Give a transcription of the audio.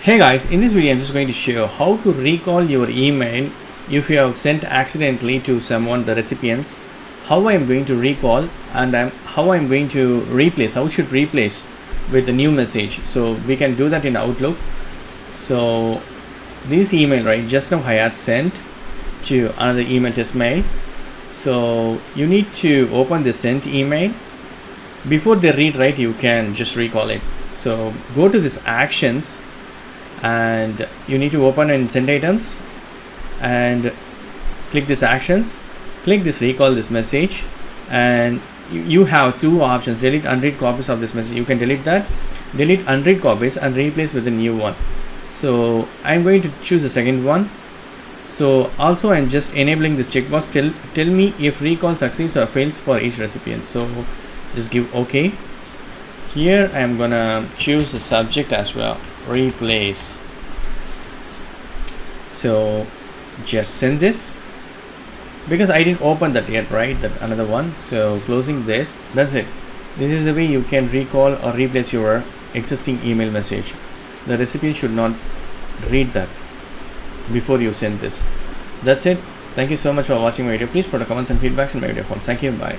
Hey guys, in this video I'm just going to show how to recall your email if you have sent accidentally to someone, the recipients. How I am going to recall and how I am going to replace, how should replace with a new message. So we can do that in Outlook. So this email, right, just now I had sent to another email test mail. So you need to open the sent email. Before they read, right, you can just recall it. So go to this actions and you need to open and send items and click this actions, click this recall this message, and you have two options: delete unread copies of this message. You can delete that, delete unread copies and replace with a new one. So I'm going to choose the second one. So also I'm just enabling this checkbox. Tell me if recall succeeds or fails for each recipient. So just give OK. Here I'm gonna choose the subject as well, replace. So just send this, because I didn't open that yet, right, that another one. So closing this, that's it. This is the way you can recall or replace your existing email message. The recipient should not read that before you send this. That's it. Thank you so much for watching my video. Please put a comments and feedbacks in my video form. Thank you. Bye.